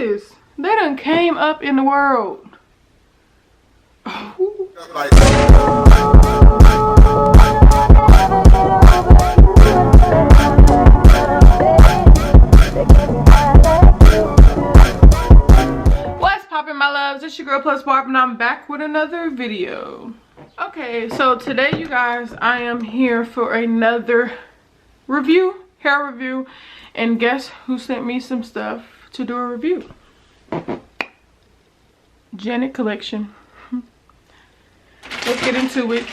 this. They done came up in the world. What's poppin', my loves? It's your girl Plus Barb, and I'm back with another video. Okay, so today, you guys, I am here for another review, hair review, and guess who sent me some stuff to do a review? Janet Collection. Let's get into it.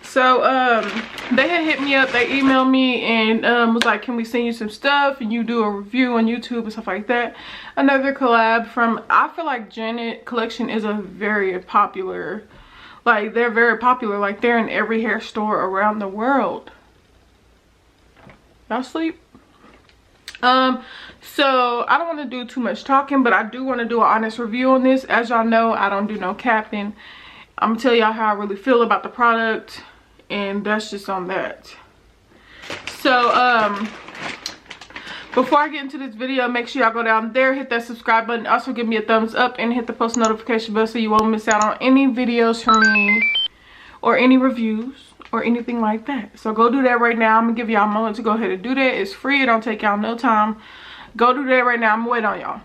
So they had hit me up, they emailed me and was like, can we send you some stuff and you do a review on YouTube and stuff like that. Another collab from, I feel like Janet Collection is a very popular, like they're very popular, like they're in every hair store around the world. Y'all sleep? So I don't want to do too much talking, but I do want to do an honest review on this. As y'all know, I don't do no capping. I'm gonna tell y'all how I really feel about the product, and that's just on that. So before I get into this video, make sure y'all go down there, hit that subscribe button, also give me a thumbs up and hit the post notification bell so you won't miss out on any videos from me or any reviews or anything like that. So go do that right now. I'm gonna give y'all a moment to go ahead and do that. It's free, it don't take y'all no time. Go do that right now. I'm waiting on y'all.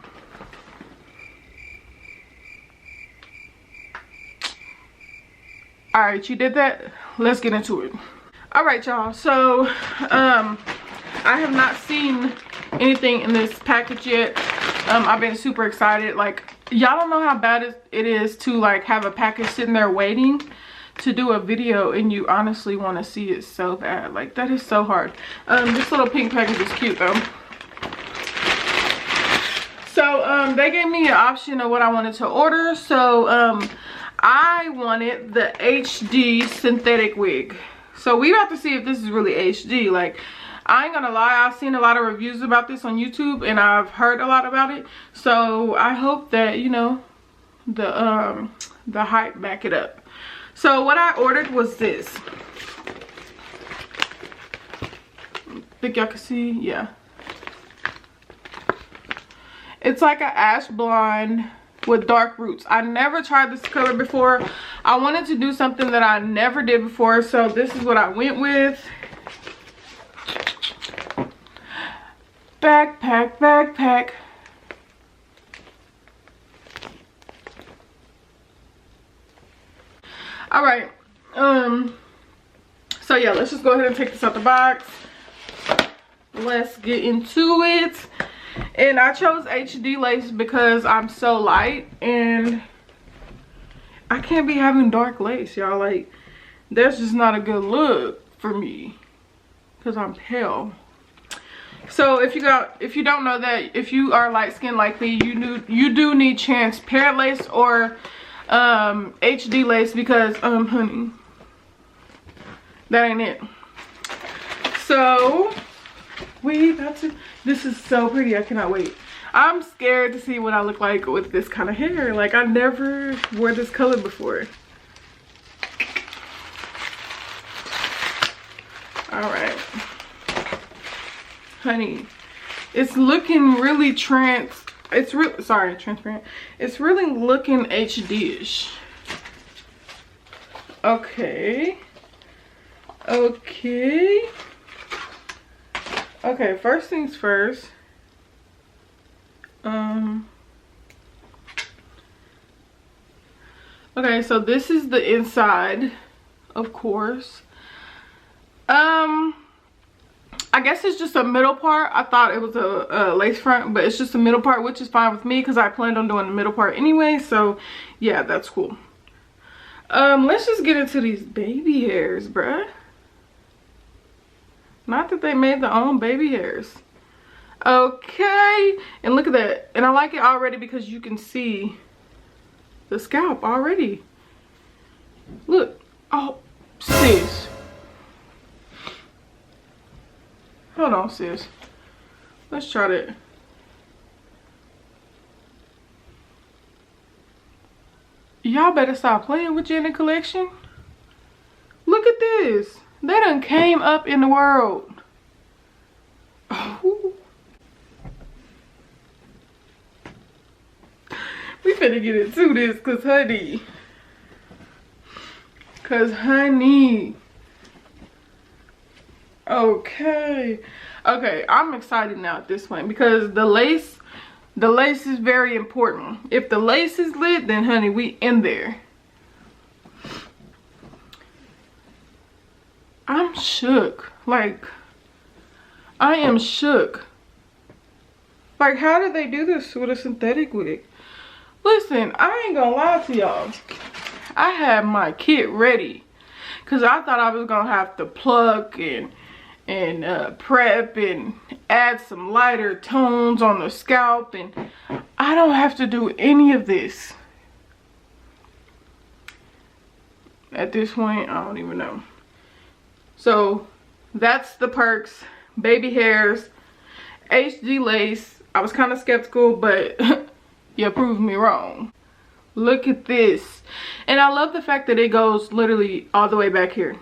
All right, you did that. Let's get into it. All right, y'all. So I have not seen anything in this package yet. I've been super excited. Like, y'all don't know how bad it is to like have a package sitting there waiting to do a video and you honestly want to see it so bad. Like, that is so hard. This little pink package is cute though. So they gave me an option of what I wanted to order. So I wanted the HD synthetic wig. So we have to see if this is really HD. Like, I ain't gonna lie, I've seen a lot of reviews about this on YouTube and I've heard a lot about it. So I hope that, you know, the hype back it up. So what I ordered was this. Think y'all can see? Yeah. It's like an ash blonde with dark roots. I never tried this color before. I wanted to do something that I never did before, so this is what I went with. Backpack. All right. So yeah, let's just go ahead and take this out the box. Let's get into it. And I chose HD lace because I'm so light and I can't be having dark lace, y'all. Like, that's just not a good look for me because I'm pale. So if you don't know that, if you are light skinned like me, you do need transparent lace or HD lace because honey, that ain't it. So this is so pretty. I cannot wait. I'm scared to see what I look like with this kind of hair. Like, I never wore this color before. All right, honey, it's looking really transparent. It's really looking HD-ish. Okay, first things first. Okay, so this is the inside, of course. I guess it's just a middle part. I thought it was a lace front, but it's just a middle part, which is fine with me because I planned on doing the middle part anyway. So yeah, that's cool. Let's just get into these baby hairs, bruh. Not that they made their own baby hairs. Okay, and look at that. And I like it already because you can see the scalp already. Look. Oh, sis. Hold on, sis. Let's try that. Y'all better stop playing with Janet Collection. Look at this. They done came up in the world. Oh. We finna get into this, cause honey. Okay, I'm excited now at this point because the lace is very important. If the lace is lit, then honey, we in there. I'm shook. Like, I am shook. Like, how did they do this with a synthetic wig? Listen, I ain't gonna lie to y'all. I had my kit ready because I thought I was gonna have to pluck and prep and add some lighter tones on the scalp, and I don't have to do any of this. At this point, I don't even know. So that's the perks, baby hairs, HD lace. I was kind of skeptical, but you proved me wrong. Look at this. And I love the fact that it goes literally all the way back here.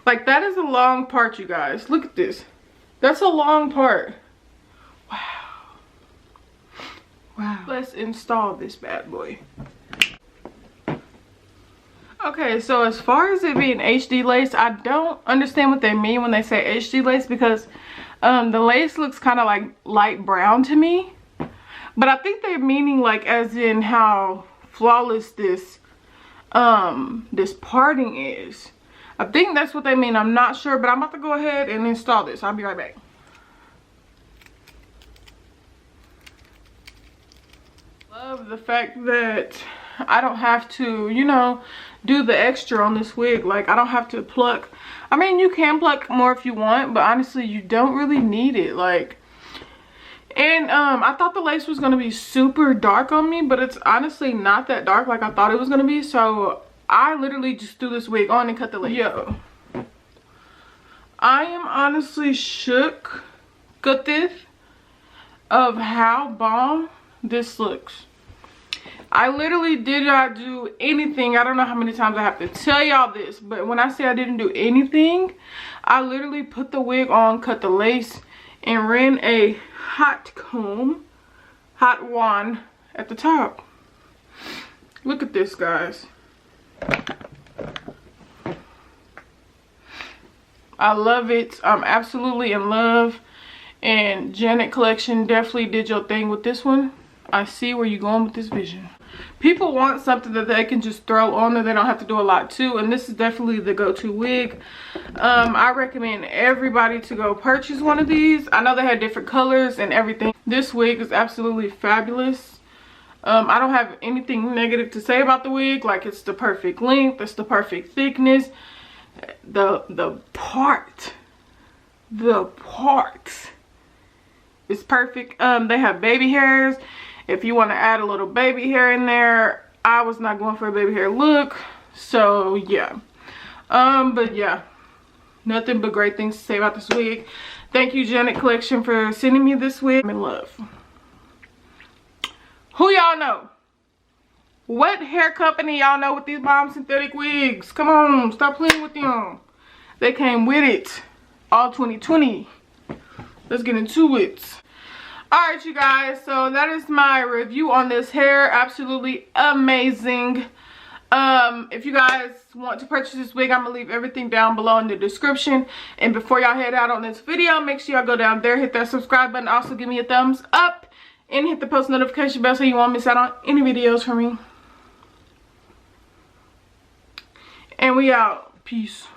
Like, that is a long part, you guys. Look at this. That's a long part. Wow. Wow. Let's install this bad boy. Okay, so as far as it being HD lace, I don't understand what they mean when they say HD lace, because the lace looks kind of like light brown to me. But I think they're meaning like as in how flawless this parting is. I think that's what they mean. I'm not sure, but I'm about to go ahead and install this. I'll be right back. Love the fact that I don't have to, you know, do the extra on this wig. Like, I don't have to pluck. I mean, you can pluck more if you want, but honestly, you don't really need it. Like, and I thought the lace was gonna be super dark on me, but it's honestly not that dark like I thought it was gonna be. So I literally just threw this wig on and cut the lace. Yo, I am honestly shook, gutted, of how bomb this looks. I literally did not do anything. I don't know how many times I have to tell y'all this, but when I say I didn't do anything, I literally put the wig on, cut the lace, and ran a hot comb, hot wand at the top. Look at this, guys. I love it. I'm absolutely in love. And Janet Collection definitely did your thing with this one. I see where you're going with this vision. People want something that they can just throw on that they don't have to do a lot to, and this is definitely the go-to wig. I recommend everybody to go purchase one of these. I know they had different colors and everything. This wig is absolutely fabulous. I don't have anything negative to say about the wig. Like, it's the perfect length, it's the perfect thickness. The part is perfect. They have baby hairs. If you want to add a little baby hair in there, I was not going for a baby hair look, so yeah. But yeah, nothing but great things to say about this wig. Thank you, Janet Collection, for sending me this wig. I'm in love. Who y'all know? What hair company y'all know with these bomb synthetic wigs? Come on, stop playing with them. They came with it all 2020. Let's get into it. Alright, you guys, so that is my review on this hair. Absolutely amazing. If you guys want to purchase this wig, I'm gonna leave everything down below in the description. And before y'all head out on this video, make sure y'all go down there, hit that subscribe button, also give me a thumbs up, and hit the post notification bell so you won't miss out on any videos from me. And we out. Peace.